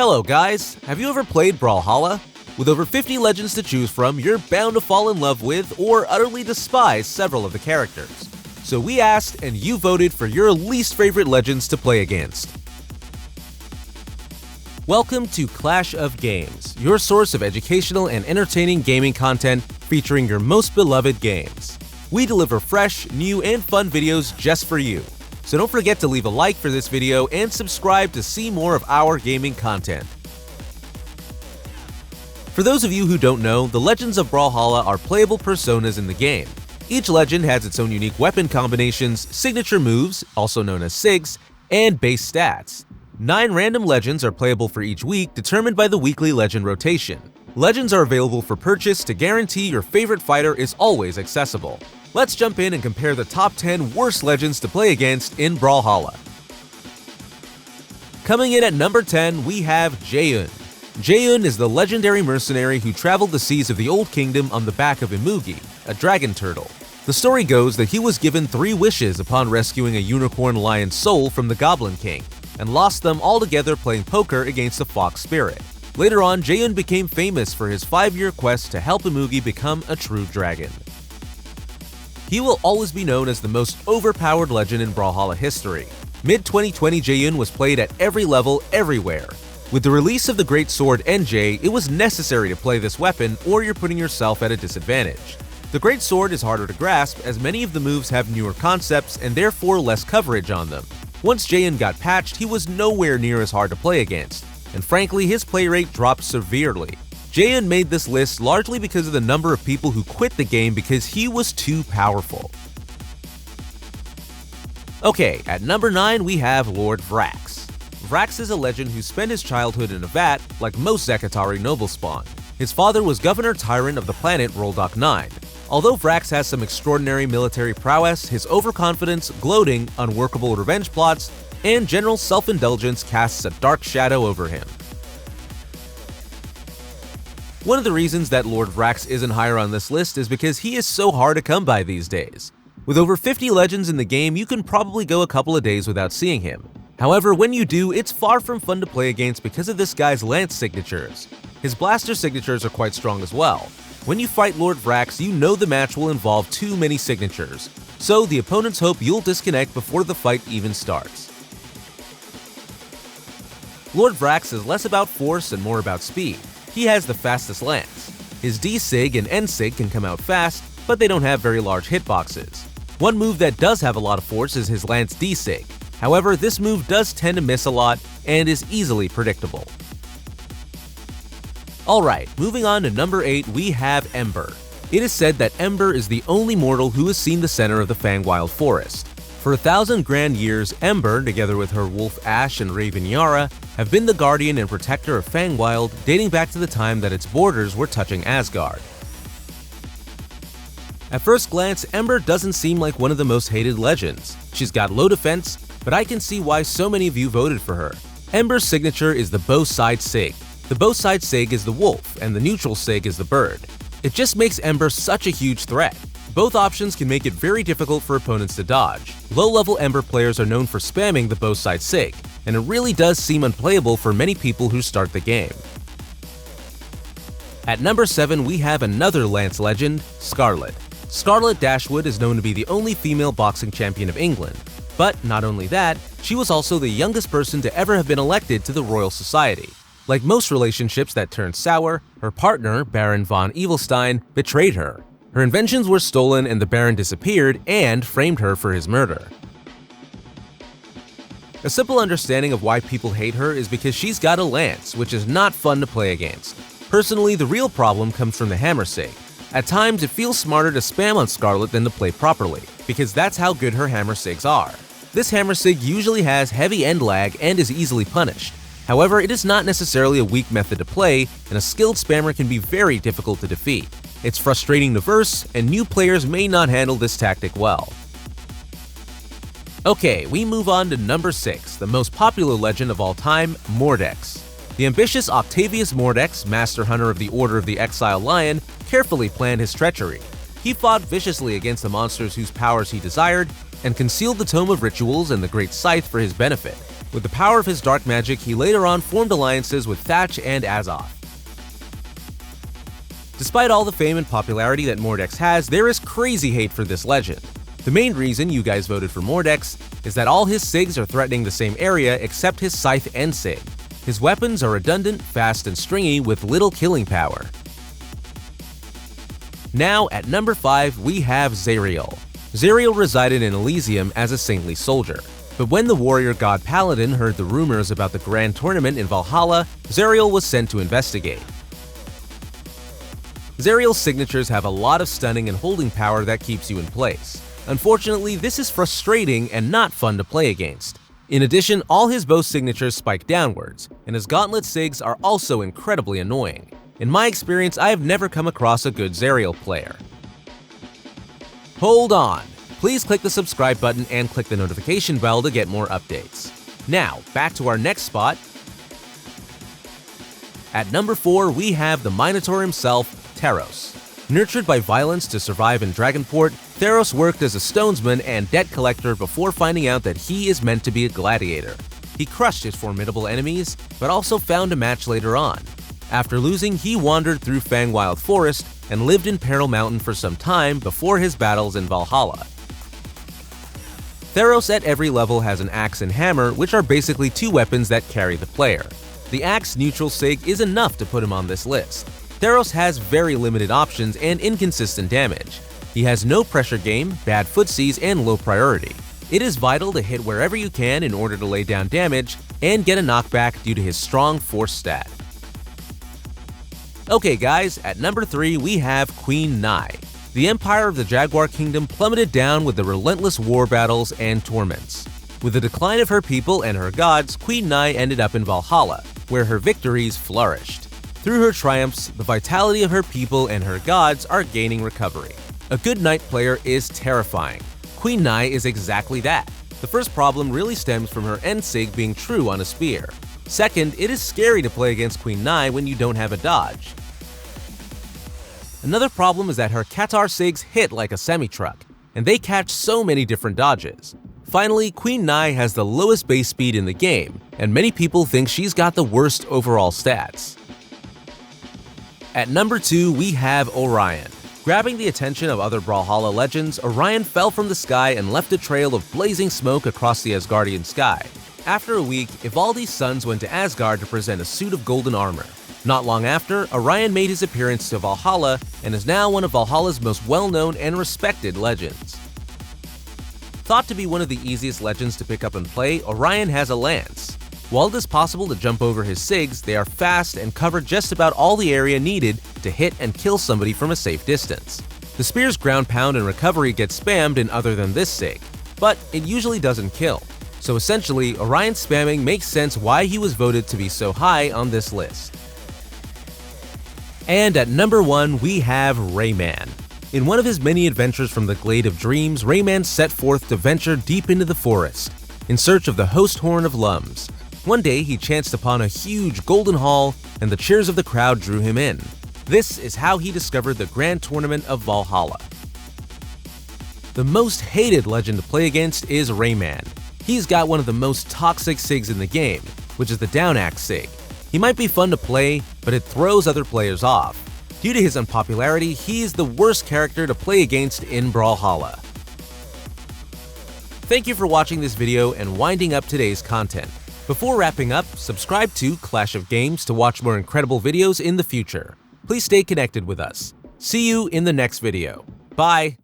Hello guys, have you ever played Brawlhalla? With over 50 legends to choose from, you're bound to fall in love with or utterly despise several of the characters. So we asked and you voted for your least favorite legends to play against. Welcome to Clash of Games, your source of educational and entertaining gaming content featuring your most beloved games. We deliver fresh, new, and fun videos just for you. So don't forget to leave a like for this video and subscribe to see more of our gaming content. For those of you who don't know, the Legends of Brawlhalla are playable personas in the game. Each legend has its own unique weapon combinations, signature moves, also known as SIGs, and base stats. 9 random legends are playable for each week, determined by the weekly legend rotation. Legends are available for purchase to guarantee your favorite fighter is always accessible. Let's jump in and compare the top 10 worst legends to play against in Brawlhalla. Coming in at number 10, we have Jaeyun. Jaeyun is the legendary mercenary who traveled the seas of the Old Kingdom on the back of Imugi, a dragon turtle. The story goes that he was given 3 wishes upon rescuing a unicorn lion soul from the Goblin King, and lost them all together playing poker against a fox spirit. Later on, Jaeyun became famous for his 5-year quest to help Imugi become a true dragon. He will always be known as the most overpowered legend in Brawlhalla history. Mid-2020 Jaeyun was played at every level, everywhere. With the release of the Great Sword NJ, it was necessary to play this weapon or you're putting yourself at a disadvantage. The Great Sword is harder to grasp as many of the moves have newer concepts and therefore less coverage on them. Once Jaeyun got patched, he was nowhere near as hard to play against, and frankly his play rate dropped severely. Jaeyun made this list largely because of the number of people who quit the game because he was too powerful. Okay, at number 9 we have Lord Vraxx. Vraxx is a legend who spent his childhood in a vat, like most Zakatari noble spawn. His father was Governor Tyrant of the planet Roldock 9. Although Vraxx has some extraordinary military prowess, his overconfidence, gloating, unworkable revenge plots, and general self-indulgence casts a dark shadow over him. One of the reasons that Lord Vraxx isn't higher on this list is because he is so hard to come by these days. With over 50 legends in the game, you can probably go a couple of days without seeing him. However, when you do, it's far from fun to play against because of this guy's lance signatures. His blaster signatures are quite strong as well. When you fight Lord Vraxx, you know the match will involve too many signatures, so the opponents hope you'll disconnect before the fight even starts. Lord Vraxx is less about force and more about speed. He has the fastest lance. His D-Sig and N-Sig can come out fast, but they don't have very large hitboxes. One move that does have a lot of force is his Lance D-Sig. However, this move does tend to miss a lot and is easily predictable. Alright, moving on to number 8, we have Ember. It is said that Ember is the only mortal who has seen the center of the Fangwild Forest. For 1,000 grand years, Ember, together with her wolf Ash and Raven Yara, have been the guardian and protector of Fangwild dating back to the time that its borders were touching Asgard. At first glance, Ember doesn't seem like one of the most hated legends. She's got low defense, but I can see why so many of you voted for her. Ember's signature is the bow side sig. The bow side sig is the wolf, and the neutral sig is the bird. It just makes Ember such a huge threat. Both options can make it very difficult for opponents to dodge. Low-level Ember players are known for spamming the bow side sig, and it really does seem unplayable for many people who start the game. At number 7 we have another Lance legend, Scarlet. Scarlet Dashwood is known to be the only female boxing champion of England. But not only that, she was also the youngest person to ever have been elected to the Royal Society. Like most relationships that turned sour, her partner, Baron von Evilstein, betrayed her. Her inventions were stolen and the Baron disappeared and framed her for his murder. A simple understanding of why people hate her is because she's got a lance, which is not fun to play against. Personally, the real problem comes from the hammer sig. At times, it feels smarter to spam on Scarlet than to play properly, because that's how good her hammer sigs are. This hammer sig usually has heavy end lag and is easily punished. However, it is not necessarily a weak method to play, and a skilled spammer can be very difficult to defeat. It's frustrating to verse, and new players may not handle this tactic well. Okay, we move on to number 6, the most popular legend of all time, Mordex. The ambitious Octavius Mordex, Master Hunter of the Order of the Exiled Lion, carefully planned his treachery. He fought viciously against the monsters whose powers he desired, and concealed the Tome of Rituals and the Great Scythe for his benefit. With the power of his dark magic, he later on formed alliances with Thatch and Azoth. Despite all the fame and popularity that Mordex has, there is crazy hate for this legend. The main reason you guys voted for Mordex is that all his SIGs are threatening the same area except his Scythe End SIG. His weapons are redundant, fast, and stringy with little killing power. Now, at number 5, we have Zariel. Zariel resided in Elysium as a saintly soldier. But when the warrior god Paladin heard the rumors about the grand tournament in Valhalla, Zariel was sent to investigate. Zariel's signatures have a lot of stunning and holding power that keeps you in place. Unfortunately, this is frustrating and not fun to play against. In addition, all his bow signatures spike downwards, and his gauntlet sigs are also incredibly annoying. In my experience, I have never come across a good Zariel player. Hold on! Please click the subscribe button and click the notification bell to get more updates. Now, back to our next spot. At number 4, we have the Minotaur himself, Teros. Nurtured by violence to survive in Dragonport, Teros worked as a stonesman and debt collector before finding out that he is meant to be a gladiator. He crushed his formidable enemies, but also found a match later on. After losing, he wandered through Fangwild Forest and lived in Peril Mountain for some time before his battles in Valhalla. Teros at every level has an axe and hammer, which are basically two weapons that carry the player. The axe neutral sig is enough to put him on this list. Teros has very limited options and inconsistent damage. He has no pressure game, bad footsies, and low priority. It is vital to hit wherever you can in order to lay down damage and get a knockback due to his strong force stat. Okay guys, at number 3 we have Queen Nai. The empire of the Jaguar Kingdom plummeted down with the relentless war battles and torments. With the decline of her people and her gods, Queen Nai ended up in Valhalla, where her victories flourished. Through her triumphs, the vitality of her people and her gods are gaining recovery. A good knight player is terrifying. Queen Nai is exactly that. The first problem really stems from her end sig being true on a spear. Second, it is scary to play against Queen Nai when you don't have a dodge. Another problem is that her Qatar sigs hit like a semi-truck, and they catch so many different dodges. Finally, Queen Nai has the lowest base speed in the game, and many people think she's got the worst overall stats. At number 2, we have Orion. Grabbing the attention of other Brawlhalla legends, Orion fell from the sky and left a trail of blazing smoke across the Asgardian sky. After a week, Ivaldi's sons went to Asgard to present a suit of golden armor. Not long after, Orion made his appearance to Valhalla and is now one of Valhalla's most well-known and respected legends. Thought to be one of the easiest legends to pick up and play, Orion has a lance. While it is possible to jump over his sigs, they are fast and cover just about all the area needed to hit and kill somebody from a safe distance. The spear's ground pound and recovery gets spammed in other than this sig, but it usually doesn't kill. So essentially, Orion spamming makes sense why he was voted to be so high on this list. And at number 1, we have Rayman. In one of his many adventures from the Glade of Dreams, Rayman set forth to venture deep into the forest, in search of the Host Horn of Lums. One day, he chanced upon a huge golden hall, and the cheers of the crowd drew him in. This is how he discovered the Grand Tournament of Valhalla. The most hated legend to play against is Rayman. He's got one of the most toxic sigs in the game, which is the down axe sig. He might be fun to play, but it throws other players off. Due to his unpopularity, he is the worst character to play against in Brawlhalla. Thank you for watching this video and winding up today's content. Before wrapping up, subscribe to Clash of Games to watch more incredible videos in the future. Please stay connected with us. See you in the next video. Bye!